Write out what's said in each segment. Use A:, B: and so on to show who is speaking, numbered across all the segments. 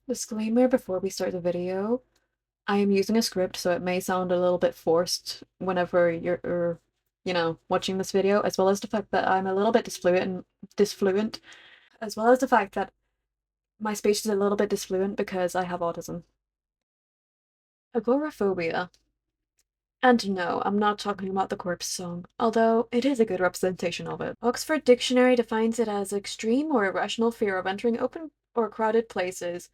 A: Disclaimer before we start the video. I am using a script, so it may sound a little bit forced whenever you're, watching this video, as well as the fact that I'm a little bit disfluent, as well as the fact that my speech is a little bit disfluent because I have autism. Agoraphobia. And no, I'm not talking about the corpse song, although it is a good representation of it. Oxford Dictionary defines it as extreme or irrational fear of entering open or crowded places,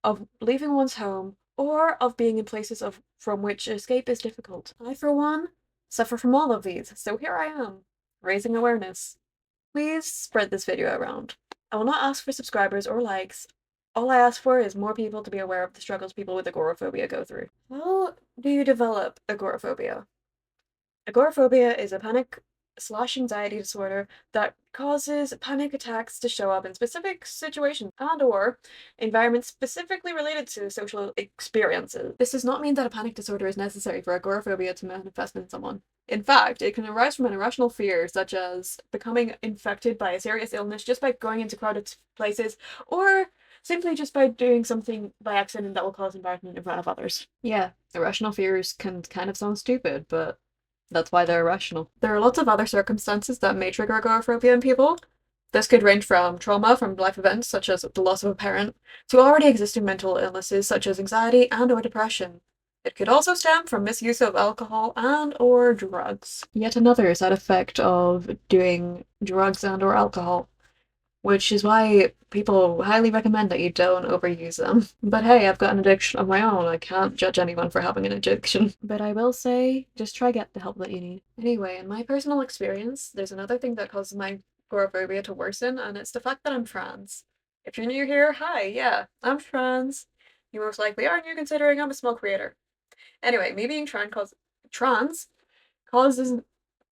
A: of leaving one's home, or of being in places from which escape is difficult. I, for one, suffer from all of these, so here I am, raising awareness. Please spread this video around. I will not ask for subscribers or likes. All I ask for is more people to be aware of the struggles people with agoraphobia go through. How do you develop agoraphobia? Agoraphobia is a panic/anxiety disorder that causes panic attacks to show up in specific situations and/or environments specifically related to social experiences. This does not mean that a panic disorder is necessary for agoraphobia to manifest in someone. In fact, it can arise from an irrational fear, such as becoming infected by a serious illness just by going into crowded places, or simply just by doing something by accident that will cause embarrassment in front of others. Yeah, irrational fears can kind of sound stupid, but that's why they're irrational. There are lots of other circumstances that may trigger agoraphobia in people. This could range from trauma from life events, such as the loss of a parent, to already existing mental illnesses, such as anxiety and/or depression. It could also stem from misuse of alcohol and/or drugs. Yet another side effect of doing drugs and/or alcohol, which is why people highly recommend that you don't overuse them. But hey, I've got an addiction of my own. I can't judge anyone for having an addiction. But I will say, just try get the help that you need. Anyway, in my personal experience, there's another thing that causes my agoraphobia to worsen, and it's the fact that I'm trans. If you're new here, hi, yeah, I'm trans. You most likely are new considering I'm a small creator. Anyway, me being trans causes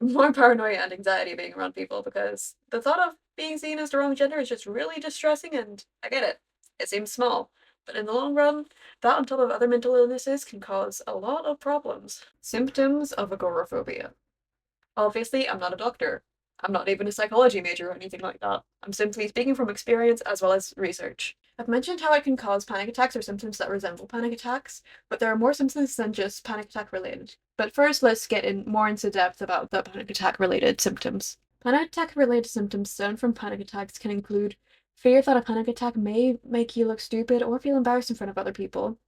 A: more paranoia and anxiety being around people because the thought of being seen as the wrong gender is just really distressing, and I get it. It seems small, but in the long run, that on top of other mental illnesses can cause a lot of problems. Symptoms of agoraphobia. Obviously, I'm not a doctor. I'm not even a psychology major or anything like that. I'm simply speaking from experience as well as research. I've mentioned how it can cause panic attacks or symptoms that resemble panic attacks, but there are more symptoms than just panic attack related. But first, let's get more into depth about the panic attack related symptoms. Panic attack related symptoms stemmed from panic attacks can include fear that a panic attack may make you look stupid or feel embarrassed in front of other people,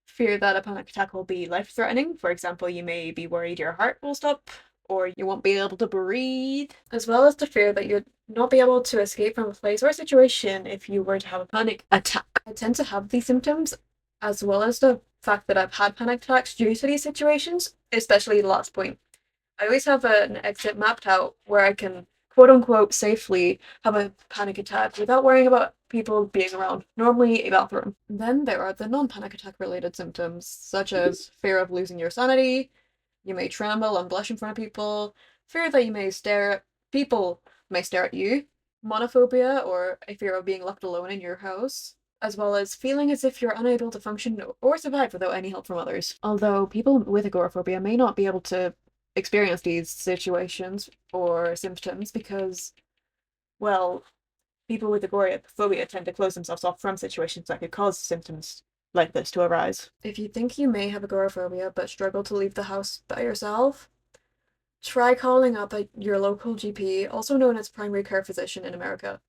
A: fear that a panic attack will be life-threatening. For example, you may be worried your heart will stop or you won't be able to breathe, as well as the fear that you'd not be able to escape from a place or situation if you were to have a panic attack. I tend to have these symptoms, as well as the fact that I've had panic attacks due to these situations, especially the last point. I always have an exit mapped out where I can quote unquote safely have a panic attack without worrying about people being around, normally a bathroom. Then there are the non panic attack related symptoms, such as fear of losing your sanity, you may tremble and blush in front of people, fear that people may stare at you, monophobia or a fear of being left alone in your house, as well as feeling as if you're unable to function or survive without any help from others. Although people with agoraphobia may not be able to experience these situations or symptoms because, well, people with agoraphobia tend to close themselves off from situations that could cause symptoms like this to arise. If you think you may have agoraphobia but struggle to leave the house by yourself, try calling up your local GP, also known as primary care physician in America.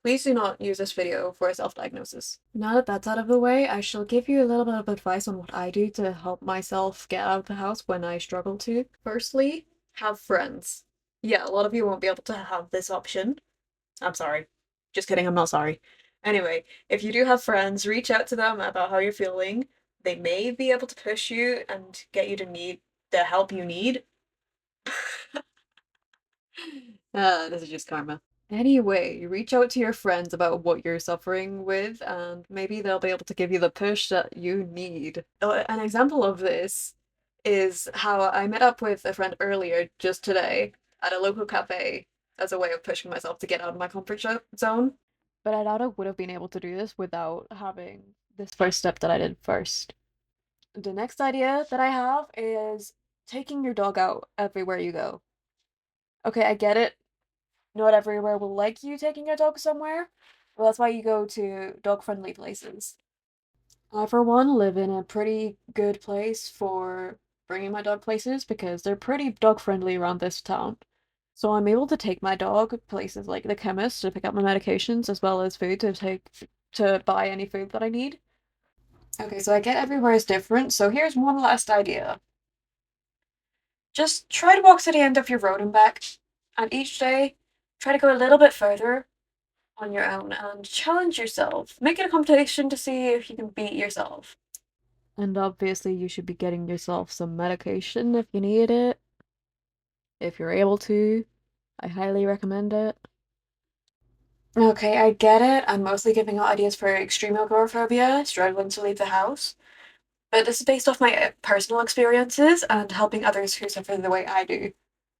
A: Please do not use this video for a self-diagnosis. Now that that's out of the way, I shall give you a little bit of advice on what I do to help myself get out of the house when I struggle to. Firstly, have friends. Yeah, a lot of you won't be able to have this option. I'm sorry. Just kidding, I'm not sorry. Anyway, if you do have friends, reach out to them about how you're feeling. They may be able to push you and get you to need the help you need. This is just karma. Anyway, reach out to your friends about what you're suffering with, and maybe they'll be able to give you the push that you need. An example of this is how I met up with a friend earlier, just today, at a local cafe as a way of pushing myself to get out of my comfort zone. But I doubt I would have been able to do this without having this first step that I did first. The next idea that I have is taking your dog out everywhere you go. Okay, I get it. Not everywhere will like you taking your dog somewhere. Well, that's why you go to dog-friendly places. I, for one, live in a pretty good place for bringing my dog places because they're pretty dog friendly around this town. So I'm able to take my dog places like the chemist to pick up my medications as well as food to buy any food that I need. Okay, so I get everywhere is different, so here's one last idea. Just try to walk to the end of your road and back, and each day try to go a little bit further on your own and challenge yourself. Make it a competition to see if you can beat yourself. And obviously, you should be getting yourself some medication if you need it. If you're able to, I highly recommend it. Okay, I get it. I'm mostly giving out ideas for extreme agoraphobia, struggling to leave the house. But this is based off my personal experiences and helping others who suffer the way I do.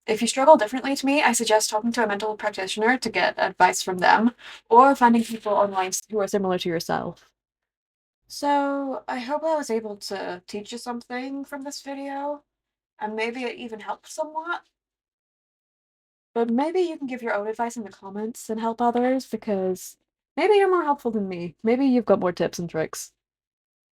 A: If you struggle differently to me, I suggest talking to a mental practitioner to get advice from them, or finding people online who are similar to yourself. So, I hope I was able to teach you something from this video, and maybe it even helped somewhat. But maybe you can give your own advice in the comments and help others, because maybe you're more helpful than me. Maybe you've got more tips and tricks.